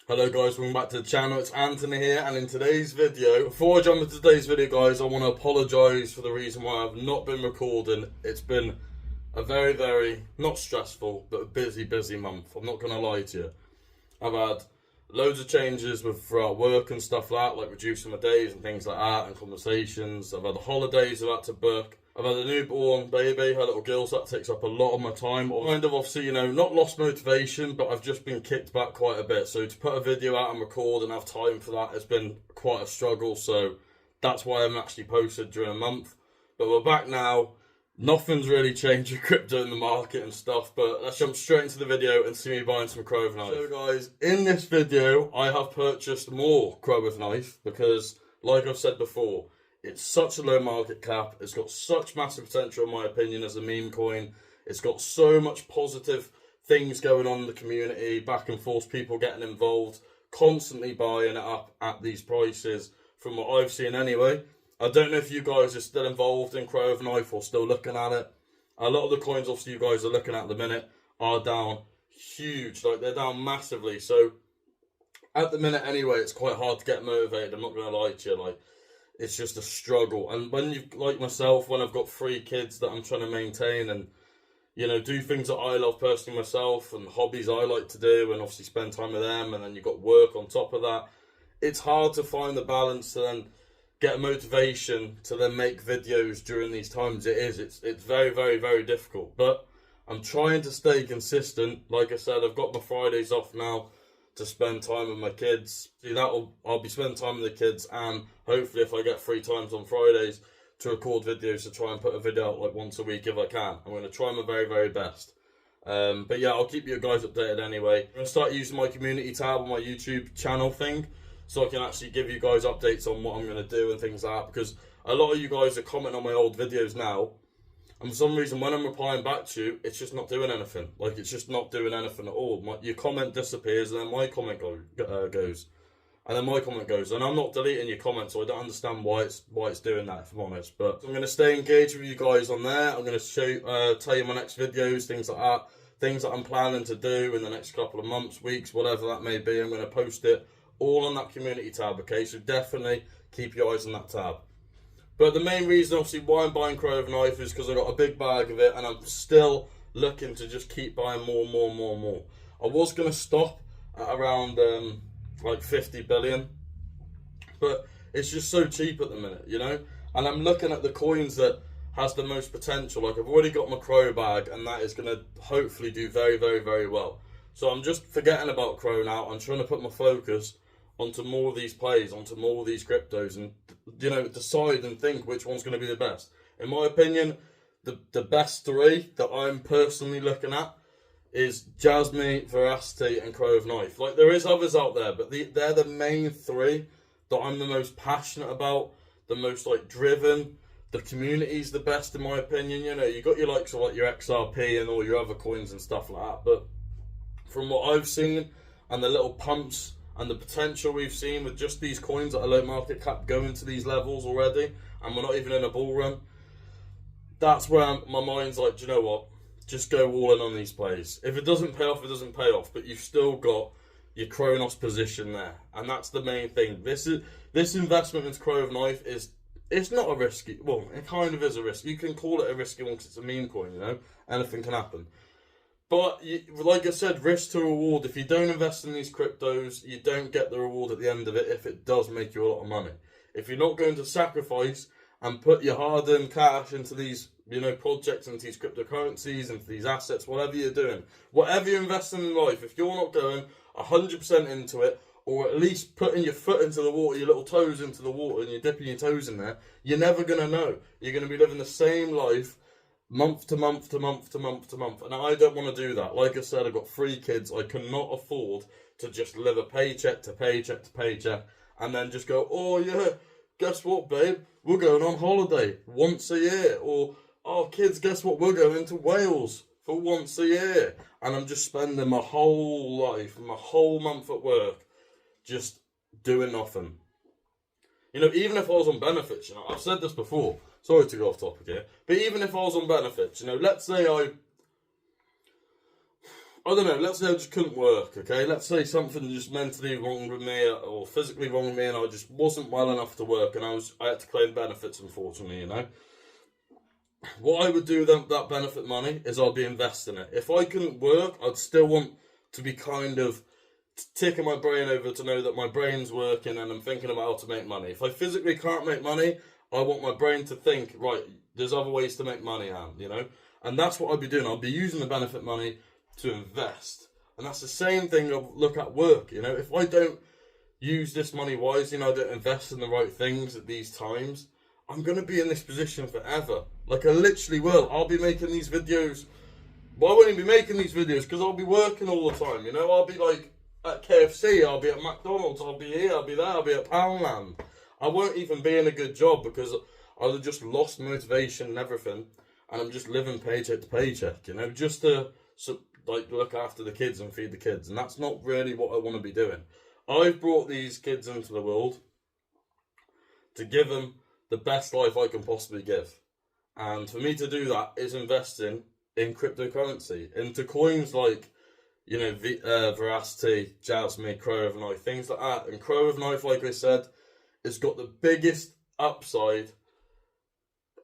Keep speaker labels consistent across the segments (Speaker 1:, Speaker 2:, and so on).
Speaker 1: Hello guys, welcome back to the channel. It's Anthony here, and in today's video, before I jump into today's video guys, I want to apologise for the reason why I've not been recording. It's been a very, not stressful, but a busy month. I'm not going to lie to you. I've had loads of changes throughout work and stuff like that, like reducing my days and things like that, and conversations. I've had the holidays I've had to book. I've had a newborn baby, a little girl, so that takes up a lot of my time. I've kind of obviously, not lost motivation, but I've just been kicked back quite a bit. So to put a video out and record and have time for that has been quite a struggle. So that's why I haven't actually posted during a month. But we're back now. Nothing's really changed with crypto in the market and stuff, but let's jump straight into the video and see me buying some crow with knife. So guys, in this video, I have purchased more crow with knife because, like I've said before, it's such a low market cap. It's got such massive potential, in my opinion, as a meme coin. It's got so much positive things going on in the community, back and forth, people getting involved, constantly buying it up at these prices, from what I've seen anyway. I don't know if you guys are still involved in crow with knife or still looking at it. A lot of the coins, obviously, you guys are looking at the minute are down huge. Like, they're down massively. So, at the minute anyway, it's quite hard to get motivated. I'm not going to lie to you. Like, it's just a struggle. And when you, like myself, when I've got 3 kids that I'm trying to maintain and, do things that I love personally myself and hobbies I like to do and obviously spend time with them, and then you've got work on top of that, it's hard to find the balance to then get a motivation to then make videos during these times. It's very difficult. But I'm trying to stay consistent. Like I said, I've got my Fridays off now to spend time with my kids. See, I'll be spending time with the kids, and hopefully if I get free times on Fridays to record videos, to try and put a video out like once a week if I can. I'm going to try my very best. But yeah, I'll keep you guys updated anyway. I'm going to start using my community tab on my YouTube channel thing, so I can actually give you guys updates on what I'm going to do and things like that, because a lot of you guys are commenting on my old videos now, and for some reason when I'm replying back to you, it's just not doing anything. Like, it's just not doing anything at all. Your comment disappears, and then my comment goes. And then my comment goes. And I'm not deleting your comments, so I don't understand why it's doing that, if I'm honest. But I'm going to stay engaged with you guys on there. I'm going to tell you my next videos, things like that. Things that I'm planning to do in the next couple of months, weeks, whatever that may be. I'm going to post it all on that community tab, okay? So definitely keep your eyes on that tab. But the main reason, obviously, why I'm buying crow with knife is because I got a big bag of it, and I'm still looking to just keep buying more. I was going to stop at around like 50 billion, but it's just so cheap at the minute, And I'm looking at the coins that has the most potential. Like, I've already got my crow bag, and that is going to hopefully do very well. So I'm just forgetting about crow now. I'm trying to put my focus onto more of these plays, onto more of these cryptos, and decide and think which one's going to be the best. In my opinion, the best 3 that I'm personally looking at is Jasmine, Veracity, and crow with knife. Like, there is others out there, but they're the main 3 that I'm the most passionate about, the most driven. The community's the best in my opinion. You got your likes of your XRP and all your other coins and stuff like that, but from what I've seen and the little pumps and the potential we've seen with just these coins at a low market cap going to these levels already, and we're not even in a bull run, that's where my mind's like, do you know what? Just go all in on these plays. If it doesn't pay off, it doesn't pay off, but you've still got your Kronos position there, and that's the main thing. This investment into crow with knife it's not a risky, well, it kind of is a risk. You can call it a risky one because it's a meme coin, anything can happen. But, like I said, risk to reward. If you don't invest in these cryptos, you don't get the reward at the end of it if it does make you a lot of money. If you're not going to sacrifice and put your hard-earned cash into these, projects, into these cryptocurrencies, into these assets, whatever you're doing, whatever you're investing in life, if you're not going 100% into it, or at least putting your foot into the water, your little toes into the water, and you're dipping your toes in there, you're never going to know. You're going to be living the same life month to month, and I don't want to do that. Like I said, I've got 3 kids. I cannot afford to just live a paycheck to paycheck, and then just go, oh yeah, guess what, babe? We're going on holiday once a year. Or, oh kids, guess what? We're going to Wales for once a year. And I'm just spending my whole life, my whole month at work, just doing nothing. Even if I was on benefits, I've said this before. Sorry to go off topic here, but even if I was on benefits, let's say I don't know, let's say I just couldn't work, okay? Let's say something just mentally wrong with me or physically wrong with me and I just wasn't well enough to work and I had to claim benefits, unfortunately, you know? What I would do with that benefit money is I'd be investing it. If I couldn't work, I'd still want to be kind of ticking my brain over to know that my brain's working and I'm thinking about how to make money. If I physically can't make money, I want my brain to think, right, there's other ways to make money, you know? And that's what I'd be doing. I'd be using the benefit money to invest. And that's the same thing I look at work, you know? If I don't use this money wisely and I don't invest in the right things at these times, I'm going to be in this position forever. Like, I literally will. I'll be making these videos. Well, I won't even be making these videos because I'll be working all the time, you know? I'll be like at KFC, I'll be at McDonald's, I'll be here, I'll be there, I'll be at Poundland. I won't even be in a good job because I'll have just lost motivation and everything. And I'm just living paycheck to paycheck, you know? Just to, like, look after the kids and feed the kids. And that's not really what I want to be doing. I've brought these kids into the world to give them the best life I can possibly give. And for me to do that is investing in cryptocurrency, into coins like, you know, Veracity, Jasmine, Crow Overnight, things like that. And Crow Overnight, like I said, it's got the biggest upside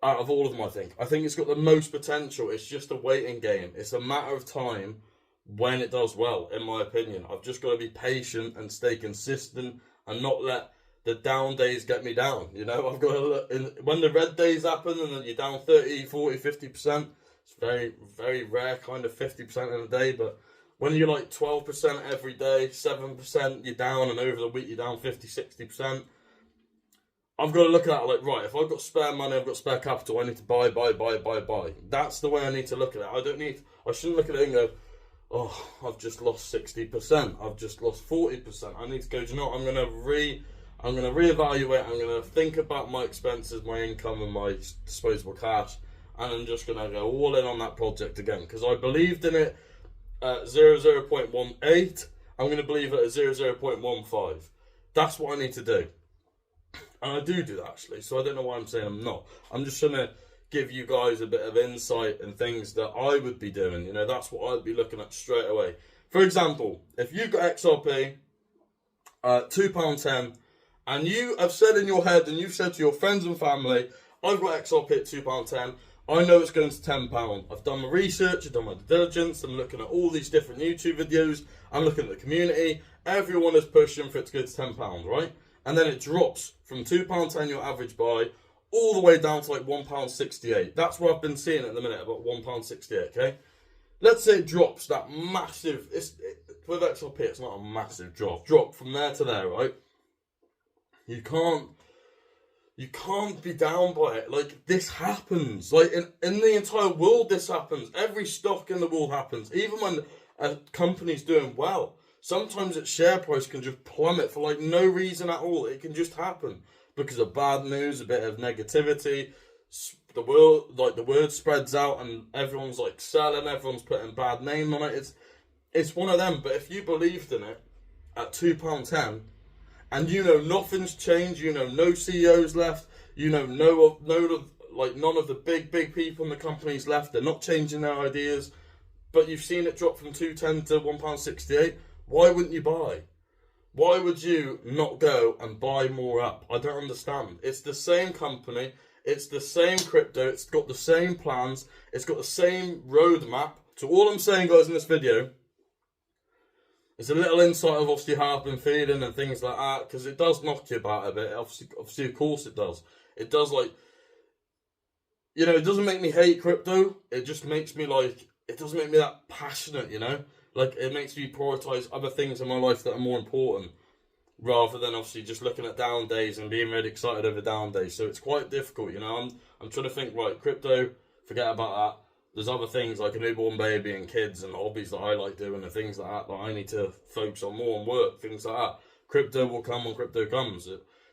Speaker 1: out of all of them, I think. I think it's got the most potential. It's just a waiting game. It's a matter of time when it does well, in my opinion. I've just got to be patient and stay consistent and not let the down days get me down, you know? I've got to look, when the red days happen and then you're down 30, 40, 50%, it's very, very rare, kind of 50% in a day, but when you're like 12% every day, 7% you're down, and over the week you're down 50, 60%, I've got to look at it like, right, if I've got spare money, I've got spare capital, I need to buy. That's the way I need to look at it. I shouldn't look at it and go, oh, I've just lost 60%, I've just lost 40%. I need to go, do you know what, I'm going to reevaluate, I'm going to think about my expenses, my income and my disposable cash, and I'm just going to go all in on that project again, because I believed in it at 0.18, I'm going to believe it at 0.15. That's what I need to do. And I do that, actually, so I don't know why I'm saying I'm not. I'm just trying to give you guys a bit of insight and things that I would be doing. You know, that's what I'd be looking at straight away. For example, if you've got XRP at £2.10, and you have said in your head, and you've said to your friends and family, I've got XRP at £2.10, I know it's going to £10. I've done my research, I've done my due diligence, I'm looking at all these different YouTube videos, I'm looking at the community, everyone is pushing for it to go to £10, right? And then it drops from £2.10, your average buy, all the way down to like £1.68. That's what I've been seeing at the minute, about £1.68, okay? Let's say it drops that massive, with XRP, it's not a massive drop from there to there, right? You can't be down by it. Like, this happens. Like, in the entire world, this happens. Every stock in the world happens. Even when a company's doing well, sometimes its share price can just plummet for like no reason at all. It can just happen because of bad news, a bit of negativity. The word spreads out and everyone's like selling, everyone's putting bad name on it. It's one of them. But if you believed in it at £2.10, and you know nothing's changed, you know no CEOs left, you know none of the big people in the companies left, they're not changing their ideas, but you've seen it drop from £2.10 to £1.68, why wouldn't you buy? Why would you not go and buy more up? I don't understand. It's the same company, it's the same crypto, it's got the same plans, it's got the same roadmap. So all I'm saying, guys, in this video, it's a little insight of obviously how I've been feeling and things like that, because it does knock you about a bit. Obviously, of course it does. It does, like, you know, it doesn't make me hate crypto. It just makes me like, it doesn't make me that passionate, you know? Like, it makes me prioritise other things in my life that are more important, rather than obviously just looking at down days and being really excited over down days. So it's quite difficult, you know? I'm trying to think, right, crypto, forget about that. There's other things like a newborn baby and kids and hobbies that I like doing and things like that I need to focus on more and work, things like that. Crypto will come when crypto comes.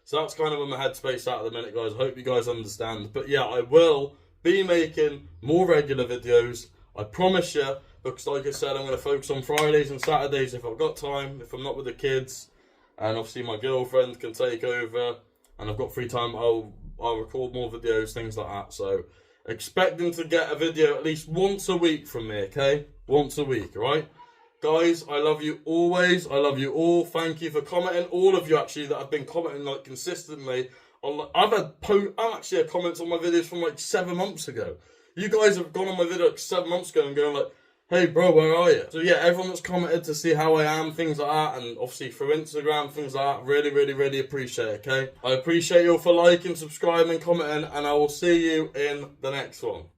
Speaker 1: So that's kind of where my headspace at the minute, guys. I hope you guys understand. But yeah, I will be making more regular videos. I promise you, because like I said, I'm going to focus on Fridays and Saturdays if I've got time, if I'm not with the kids. And obviously my girlfriend can take over and I've got free time, I'll record more videos, things like that. So expecting to get a video at least once a week from me, okay? Once a week, alright? Guys, I love you always. I love you all. Thank you for commenting. All of you actually that have been commenting like consistently. I've actually had comments on my videos from like 7 months ago. You guys have gone on my video like 7 months ago and going like, hey bro, where are you? So yeah, everyone that's commented to see how I am, things like that, and obviously through Instagram, things like that, really, really, really appreciate it, okay? I appreciate you all for liking, subscribing, commenting, and I will see you in the next one.